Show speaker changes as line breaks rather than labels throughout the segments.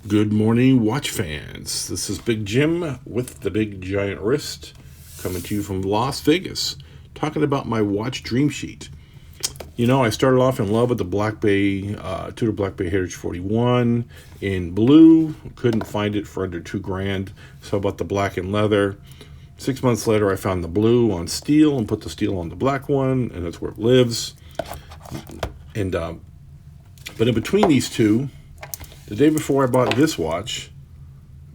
Good morning, watch fans. This is Big Jim with the Big Giant Wrist coming to you from Las Vegas, talking about my watch dream sheet. You know, I started off in love with the Black Bay, Tudor Black Bay Heritage 41 in blue. Couldn't find it for under $2,000, so I bought the black and leather. 6 months later, I found the blue on steel and put the steel on the black one, and that's where it lives. And but in between these two, the day before I bought this watch,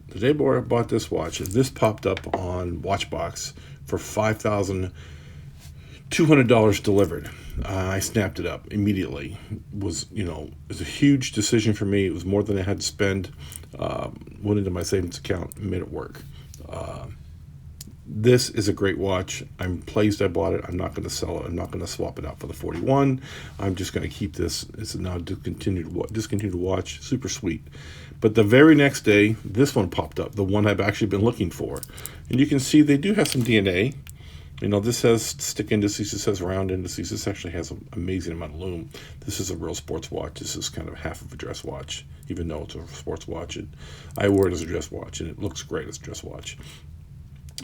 this popped up on Watchbox for $5,200 delivered. I snapped it up immediately. It was a huge decision for me. It was more than I had to spend. Went into my savings account and made it work. This is a great watch. I'm pleased I bought it. I'm not going to sell it. I'm not going to swap it out for the 41. I'm just going to keep this. It's now discontinued watch. Super sweet. But the very next day, this one popped up, the one I've actually been looking for. And you can see they do have some DNA. This has stick indices, this has round indices. This actually has an amazing amount of lume. This is a real sports watch. This is kind of half of a dress watch, even though it's a sports watch. I wear it as a dress watch, and it looks great as a dress watch.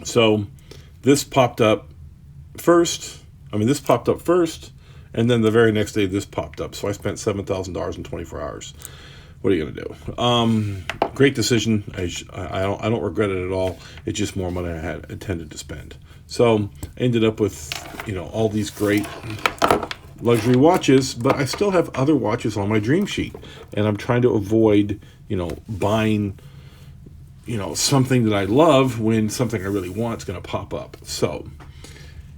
So this popped up first. This popped up first, and then the very next day this popped up. So I spent $7,000 in 24 hours. What are you going to do? Great decision. I don't regret it at all. It's just more money I had intended to spend. So I ended up with all these great luxury watches, but I still have other watches on my dream sheet, and I'm trying to avoid buying something that I love when something I really want is going to pop up. So,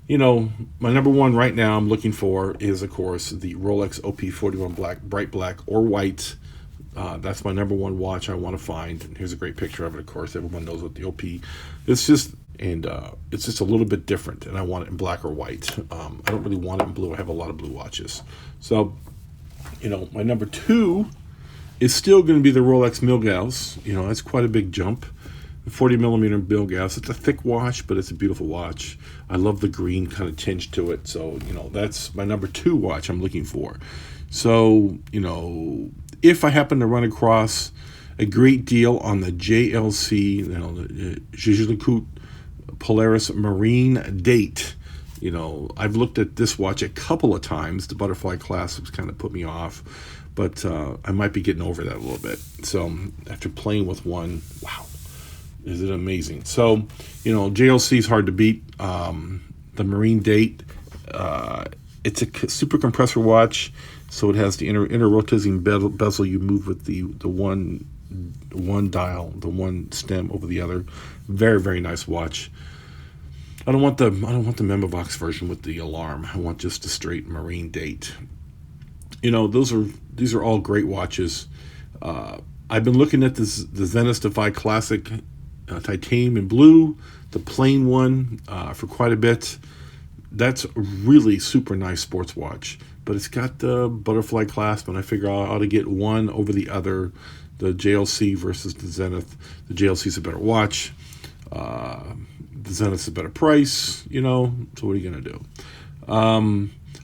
my number one right now I'm looking for is, of course, the Rolex OP41 black, bright black or white. That's my number one watch I want to find. And here's a great picture of it, of course. Everyone knows what the OP it's just a little bit different, and I want it in black or white. I don't really want it in blue. I have a lot of blue watches. So, my number two is still going to be the Rolex Milgauss. That's quite a big jump. The 40 millimeter Milgauss. It's a thick watch, but it's a beautiful watch. I love the green kind of tinge to it. So, that's my number two watch I'm looking for. So, if I happen to run across a great deal on the JLC, the Jaeger-LeCoultre Polaris Marine Date, I've looked at this watch a couple of times. The butterfly clasp has kind of put me off. But I might be getting over that a little bit. So after playing with one, wow, is it amazing. So, JLC is hard to beat. The Marine Date, it's a super compressor watch. So it has the inner rotating bezel. You move with the one dial, the one stem over the other. Very, very nice watch. I don't want the Memovox version with the alarm. I want just a straight Marine Date. These are all great watches. I've been looking at the Zenith Defy Classic titanium in blue, the plain one, for quite a bit. That's a really super nice sports watch, but it's got the butterfly clasp, and I figure I ought to get one over the other, the JLC versus the Zenith. The JLC is a better watch. The Zenith's a better price, so what are you going to do?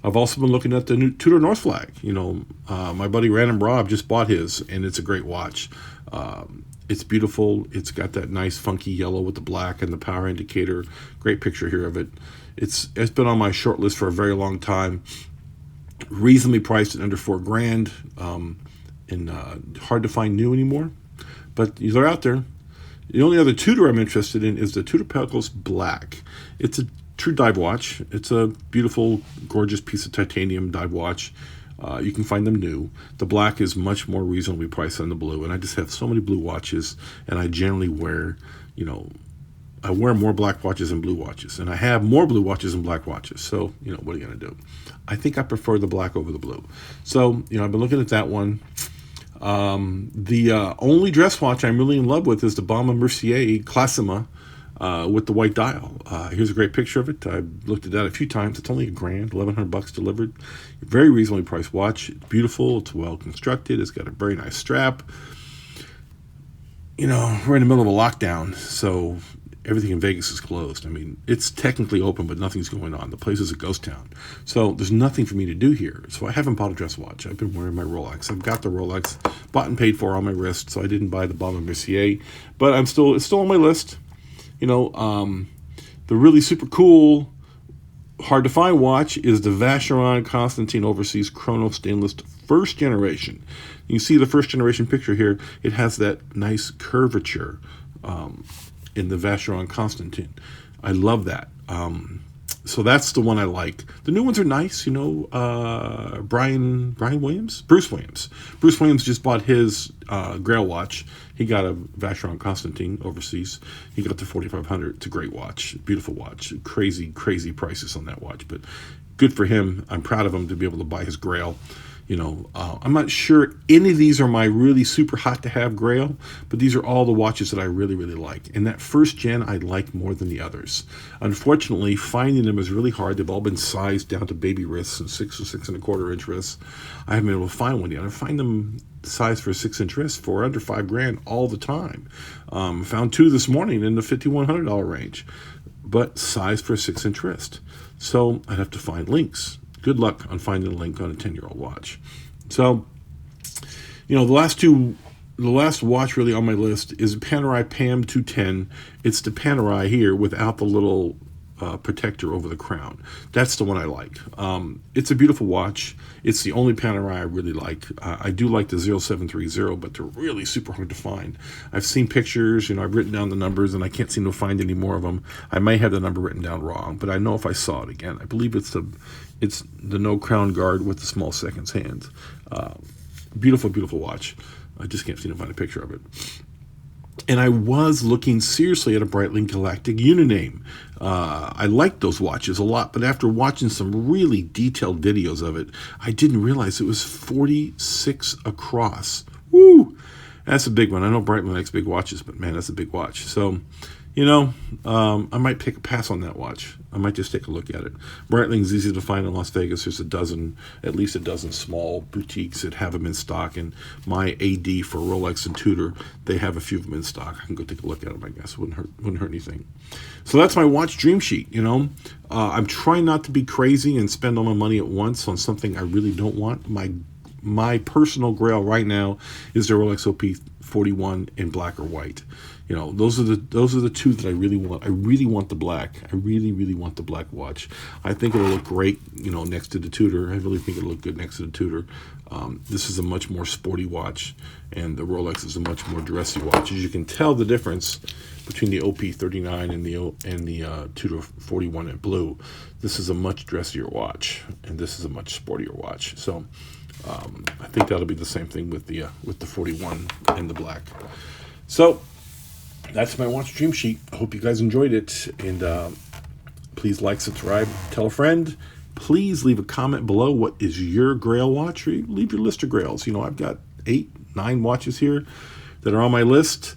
I've also been looking at the new Tudor North Flag. My buddy Random Rob just bought his, and it's a great watch. It's beautiful. It's got that nice funky yellow with the black and the power indicator. Great picture here of it. It's been on my short list for a very long time. Reasonably priced at under $4,000, and hard to find new anymore. But they're out there. The only other Tudor I'm interested in is the Tudor Pelagos Black. It's a true dive watch. It's a beautiful, gorgeous piece of titanium dive watch. You can find them new. The black is much more reasonably priced than the blue, and I just have so many blue watches, and I generally wear, I wear more black watches than blue watches, and I have more blue watches than black watches. So, what are you going to do? I think I prefer the black over the blue. So, I've been looking at that one. The only dress watch I'm really in love with is the Baume & Mercier Classima with the white dial. Here's a great picture of it. I've looked at that a few times. It's only $1,000, $1,100 delivered. Very reasonably priced watch. It's beautiful. It's well constructed. It's got a very nice strap. We're in the middle of a lockdown, so everything in Vegas is closed. I mean, it's technically open, but nothing's going on. The place is a ghost town. So there's nothing for me to do here. So I haven't bought a dress watch. I've been wearing my Rolex. I've got the Rolex, bought and paid for on my wrist, so I didn't buy the Baume & Mercier. But it's still on my list. The really super cool, hard to find watch is the Vasheron Constantine Overseas Chrono Stainless first generation. You see the first generation picture here. It has that nice curvature in the Vasheron Constantine. I love that. So that's the one I like. The new ones are nice, Bruce Williams. Bruce Williams just bought his Grail watch. He got a Vasheron Constantine Overseas. He got the 4500. It's a great watch, beautiful watch. Crazy prices on that watch, but good for him. I'm proud of him to be able to buy his Grail. I'm not sure any of these are my really super hot to have Grail, but these are all the watches that I really, really like. And that first gen I like more than the others. Unfortunately, finding them is really hard. They've all been sized down to baby wrists and 6 or 6.25 inch wrists. I haven't been able to find one yet. I find them sized for a 6-inch wrist for under $5,000 all the time. Found two this morning in the $5,100 range, but sized for a 6-inch wrist. So I'd have to find links. Good luck on finding a link on a 10-year-old watch. So, the last watch really on my list is a Panerai PAM 210. It's the Panerai here without the little protector over the crown. That's the one I like. It's a beautiful watch. It's the only Panerai I really like. I do like the 0730, but they're really super hard to find. I've seen pictures, I've written down the numbers, and I can't seem to find any more of them. I may have the number written down wrong, but I know if I saw it again. I believe it's the no crown guard with the small seconds hands. Beautiful watch. I just can't seem to find a picture of it. And I was looking seriously at a Breitling Galactic Unaname. I liked those watches a lot, but after watching some really detailed videos of it, I didn't realize it was 46 across. Woo! That's a big one. I know Breitling likes big watches, but man, that's a big watch. So, I might take a pass on that watch. I might just take a look at it. Breitling's easy to find in Las Vegas. There's at least a dozen small boutiques that have them in stock. And my AD for Rolex and Tudor, they have a few of them in stock. I can go take a look at them, I guess. Wouldn't hurt anything. So that's my watch dream sheet, I'm trying not to be crazy and spend all my money at once on something I really don't want. My personal Grail right now is the Rolex OP41 in black or white. Those are the two that I really want. I really want the black. I really want the black watch. I think it'll look great, next to the Tudor. I really think it'll look good next to the Tudor. This is a much more sporty watch, and the Rolex is a much more dressy watch. As you can tell the difference between the OP39 and the Tudor 41 in blue. This is a much dressier watch, and this is a much sportier watch. So I think that'll be the same thing with the 41 and the black. So that's my watch dream sheet. I hope you guys enjoyed it, and please like, subscribe, tell a friend. Please leave a comment below. What is your Grail watch? Or leave your list of Grails. I've got 8-9 watches here that are on my list.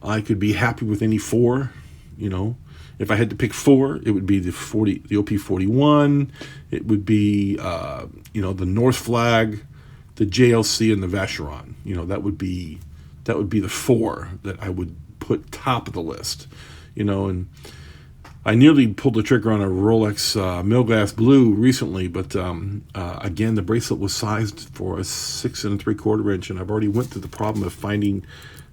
I could be happy with any 4. If I had to pick 4, it would be the OP41. It would be the North Flag, the JLC, and the Vasheron. That would be the 4 that I would put top of the list. And I nearly pulled the trigger on a Rolex Milglass Blue recently, but again, the bracelet was sized for a 6 3/4 inch, and I've already went through the problem of finding.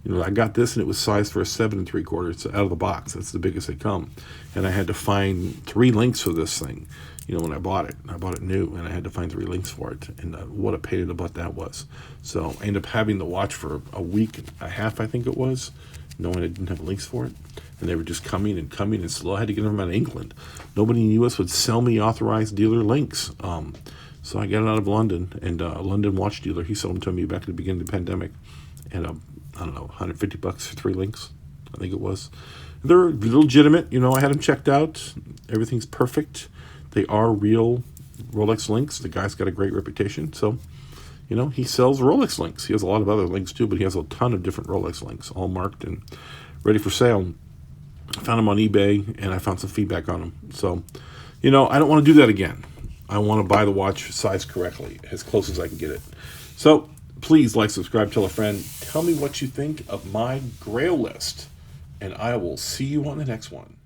I got this, and it was sized for a 7 3/4. It's out of the box. That's the biggest they come, and I had to find 3 links for this thing. When I bought it new, and I had to find 3 links for it, and what a pain in the butt that was. So I ended up having the watch for a week and a half, I think it was, knowing I didn't have links for it, and they were just coming and slow. I had to get them out of England. Nobody in the U.S. would sell me authorized dealer links. So I got it out of London, and a London watch dealer, he sold them to me back at the beginning of the pandemic, and I don't know, $150 for 3 links, I think it was. They're legitimate. I had them checked out. Everything's perfect. They are real Rolex links. The guy's got a great reputation. So, he sells Rolex links. He has a lot of other links too, but he has a ton of different Rolex links, all marked and ready for sale. I found them on eBay, and I found some feedback on them. So, I don't want to do that again. I want to buy the watch sized correctly, as close as I can get it. So, please like, subscribe, tell a friend. Tell me what you think of my Grail list. and I will see you on the next one.